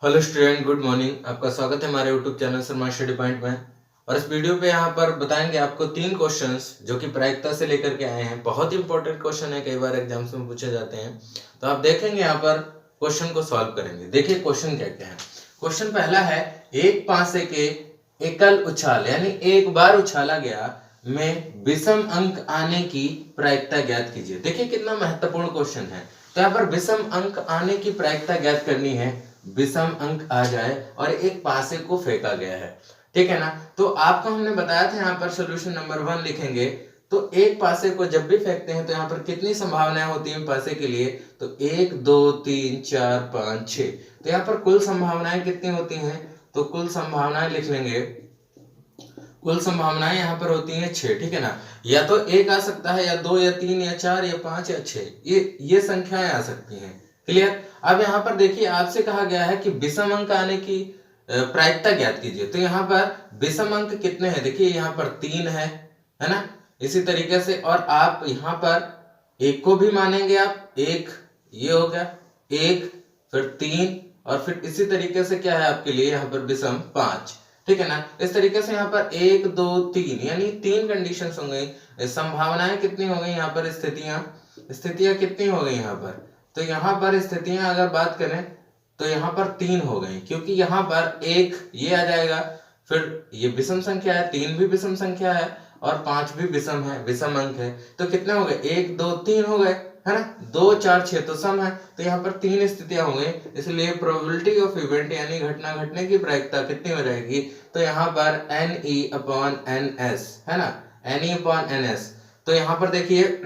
Hello student, good morning. आपका स्वागत है हमारे YouTube channel Sharma study point में। और इस वीडियो पे यहाँ पर बताएंगे आपको 3 क्वेश्चंस जो कि प्रायिकता से लेकर के आए हैं। बहुत इंपॉर्टेंट क्वेश्चन है, कई बार एग्जाम्स में पूछे जाते हैं। तो आप देखेंगे यहाँ पर क्वेश्चन को सॉल्व करेंगे। देखिए क्वेश्चन क्या क्या है। क्वेश्चन पहला है, एक पासे के एकल उछाल यानी एक बार उछाला गया में विषम अंक आने की प्रायिकता ज्ञात कीजिए। देखिए कितना महत्वपूर्ण क्वेश्चन है। तो यहाँ पर विषम अंक आने की प्रायिकता ज्ञात करनी है। विषम अंक आ जाए और एक पासे को फेंका गया है, ठीक है ना। तो आपको हमने बताया था यहाँ पर सोल्यूशन नंबर 1 लिखेंगे। तो एक पासे को जब भी फेंकते हैं तो यहाँ पर कितनी संभावनाएं होती हैं पासे के लिए, तो 1 2 3 4 5 6। तो यहाँ पर कुल संभावनाएं कितनी होती हैं, तो कुल संभावनाएं लिख लेंगे। कुल संभावनाएं यहाँ पर होती हैं 6, ठीक है ना। या तो एक आ सकता है, या 2 या 3 या 4 या 5 या 6, ये संख्याएं आ सकती हैं। क्लियर। अब यहाँ पर देखिए आपसे कहा गया है कि विषम अंक आने की प्रायिकता ज्ञात कीजिए। तो यहाँ पर विषम अंक कितने हैं, देखिए यहाँ पर 3 है ना। इसी तरीके से और आप यहाँ पर एक को भी मानेंगे, आप एक, ये हो गया एक, फिर 3, और फिर इसी तरीके से क्या है आपके लिए यहाँ पर विषम 5, ठीक है ना। इस तरीके से यहाँ पर 1 2 3 यानी 3 कंडीशन हो गई। संभावनाएं कितनी हो गई यहाँ पर, स्थितियां कितनी हो गई यहाँ पर। तो यहाँ पर स्थितियां अगर बात करें तो यहाँ पर 3 हो गई, क्योंकि यहाँ पर एक ये आ जाएगा, फिर ये विषम संख्या है, 3 भी विषम संख्या है और 5 भी विषम है, विषम अंक है। तो कितने हो गए, 1 2 3 हो गए, है ना। 2 4 6 तो सम है। तो यहाँ पर 3 स्थितियां हो गई, इसलिए प्रोबेबिलिटी ऑफ इवेंट यानी घटना घटने की प्रायिकता कितनी हो जाएगी, तो यहाँ पर NE/NS है ना, NE/NS। तो यहाँ पर देखिए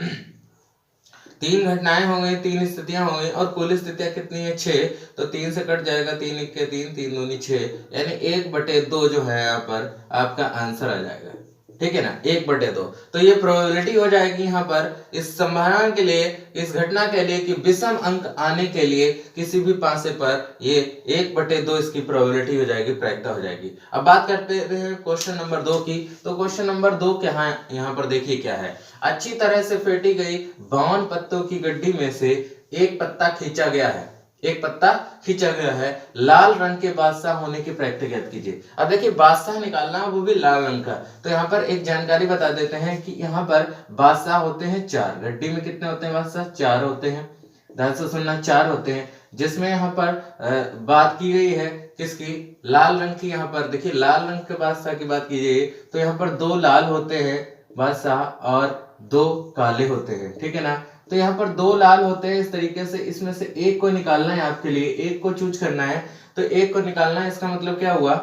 3 घटनाएं हो गई, 3 स्थितियां हो गई, और कुल स्थितियां कितनी है 6। तो 3 से कट जाएगा, 3 1 3, 3 दूनी 6, यानी 1/2 जो है यहाँ पर आपका आंसर आ जाएगा, ठीक है ना, 1/2। तो ये प्रोबेबिलिटी हो जाएगी यहाँ पर इस संभावना के लिए, इस घटना के लिए कि विषम अंक आने के लिए किसी भी पासे पर ये 1/2 इसकी प्रोबेबिलिटी हो जाएगी, प्रायिकता हो जाएगी। अब बात करते हैं क्वेश्चन नंबर 2 की। तो क्वेश्चन नंबर 2 क्या है, यहाँ पर देखिए क्या है। अच्छी तरह से फेंटी गई 52 पत्तों की गड्डी में से एक पत्ता खींचा गया है, एक पत्ता खींचा गया है, लाल रंग के बादशाह होने की प्रायिकता ज्ञात कीजिए। अब देखिए बादशाह निकालना, वो भी लाल रंग का। तो यहाँ पर एक जानकारी बता देते हैं कि यहाँ पर बादशाह होते हैं 4, गड्डी में कितने होते हैं बादशाह, 4 होते हैं। ध्यान से सुनना, 4 होते हैं, जिसमें यहाँ पर बात की गई है किसकी, लाल रंग की। यहाँ पर देखिए लाल रंग के बादशाह की बात कीजिए तो यहाँ पर 2 लाल होते हैं बादशाह और 2 काले होते हैं, ठीक है ना। तो यहाँ पर 2 लाल होते हैं। इस तरीके से इसमें से एक को निकालना है, आपके लिए एक को चूज करना है। तो एक को निकालना है, इसका मतलब क्या हुआ,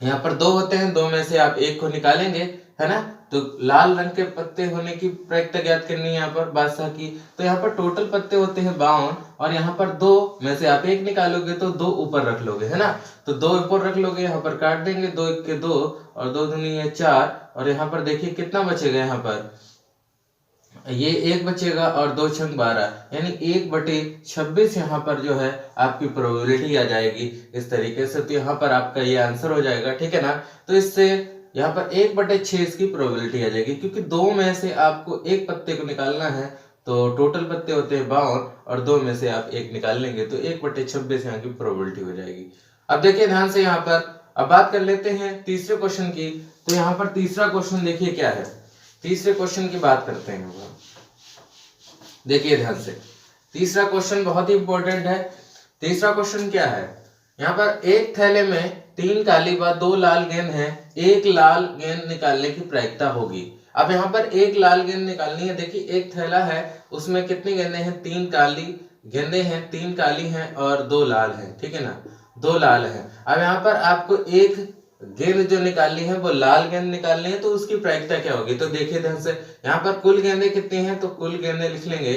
यहाँ पर 2 होते हैं, 2 में से आप एक को निकालेंगे, है ना। तो लाल रंग के पत्ते होने की प्रायिकता ज्ञात करनी है यहाँ पर बादशाह की। तो यहाँ पर टोटल पत्ते होते हैं 52, और यहाँ पर 2 में से आप एक निकालोगे तो 2 ऊपर रख लोगे, है ना। तो 2 ऊपर रख लोगे, यहाँ पर काट देंगे, 2 1 के 2 और 2 दूनी है 4, और यहाँ पर देखिए कितना बचेगा, यहाँ पर ये 1 बचेगा और 2 छंग 12, यानी 1/26 यहाँ पर जो है आपकी प्रोबेबिलिटी आ जाएगी इस तरीके से। तो यहाँ पर आपका ये आंसर हो जाएगा, ठीक है ना। तो इससे यहाँ पर 1/6 इसकी प्रोबेबिलिटी आ जाएगी, क्योंकि 2 में से आपको एक पत्ते को निकालना है। तो टोटल पत्ते होते हैं 52 और 2 में से आप एक निकाल लेंगे, तो 1/26 यहाँ की प्रोबेबिलिटी हो जाएगी। अब देखिए ध्यान से यहाँ पर, अब बात कर लेते हैं तीसरे क्वेश्चन की। तो यहाँ पर तीसरा क्वेश्चन देखिए क्या है, तीसरे क्वेश्चन की बात करते हैं। देखिए ध्यान से, तीसरा क्वेश्चन बहुत ही इंपॉर्टेंट है। तीसरा क्वेश्चन क्या है, यहाँ पर एक थैले में 3 काली व 2 लाल गेंद है, एक लाल गेंद निकालने की प्रायिकता होगी। अब यहाँ पर एक लाल गेंद निकालनी है। देखिए एक थैला है, उसमें कितनी गेंदें हैं, 3 काली गेंदें हैं, 3 काली हैं और 2 लाल हैं, ठीक है ना, 2 लाल हैं। अब यहाँ पर आपको एक गेंद जो निकालनी है वो लाल गेंद निकालनी है, तो उसकी प्रायिकता क्या होगी। तो देखिए ध्यान से, यहाँ पर कुल गेंदें कितनी हैं, तो कुल गेंदें लिख लेंगे।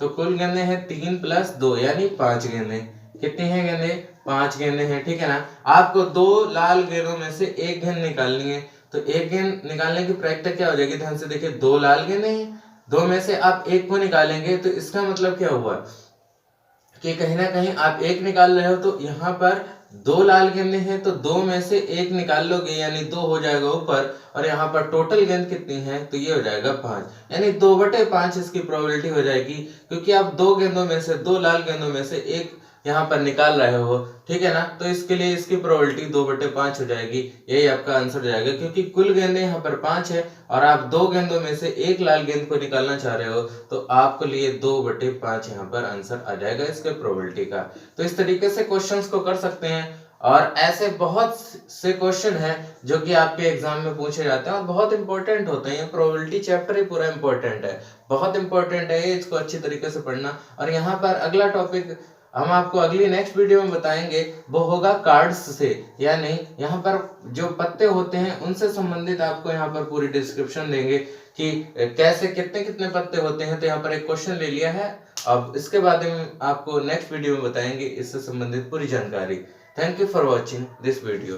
तो कुल गेंदें हैं 3 + 2 यानी 5 गेंदें। कितनी हैं गेंदें, 5 गेंदें हैं, ठीक है ना। आपको 2 लाल गेंदों में से एक गेंद निकालनी है। तो एक गेंद निकालने की प्रायिकता क्या हो जाएगी, ध्यान से देखिए 2 लाल गेंदें हैं, 2 में से आप एक को निकालेंगे। तो इसका मतलब क्या हुआ कि कहीं ना कहीं आप एक निकाल रहे हो, तो यहाँ पर 2 लाल गेंदें हैं, तो 2 में से एक निकाल लोगे यानी 2 हो जाएगा ऊपर, और यहाँ पर टोटल गेंद कितनी है, तो ये हो जाएगा 5, यानी 2/5 इसकी प्रोबेबिलिटी हो जाएगी। क्योंकि आप 2 गेंदों में से, 2 लाल गेंदों में से एक यहाँ पर निकाल रहे हो, ठीक है ना, तो इसके लिए इसकी प्रोबेबिलिटी 2/5 हो जाएगी। यही आपका आंसर हो जाएगा, क्योंकि कुल गेंदें यहाँ पर 5 है और आप 2 गेंदों में से एक लाल गेंद को निकालना चाह रहे हो, तो आपके लिए 2/5 यहाँ पर आंसर आ जाएगा इसके प्रोबेबिलिटी का। तो इस तरीके से क्वेश्चंस को कर सकते हैं और ऐसे बहुत से क्वेश्चन हैं जो कि आपके एग्जाम में पूछे जाते हैं और बहुत इंपॉर्टेंट होते हैं। ये प्रोबेबिलिटी चैप्टर ही पूरा इंपॉर्टेंट है, बहुत इंपॉर्टेंट है ये, इसको अच्छी तरीके से पढ़ना। और यहाँ पर अगला टॉपिक हम आपको अगली नेक्स्ट वीडियो में बताएंगे, वो होगा कार्ड्स से, यानी यहाँ पर जो पत्ते होते हैं उनसे संबंधित आपको यहाँ पर पूरी डिस्क्रिप्शन देंगे कि कैसे कितने कितने पत्ते होते हैं। तो यहाँ पर एक क्वेश्चन ले लिया है, अब इसके बारे में आपको नेक्स्ट वीडियो में बताएंगे इससे संबंधित पूरी जानकारी। Thank you for watching this video.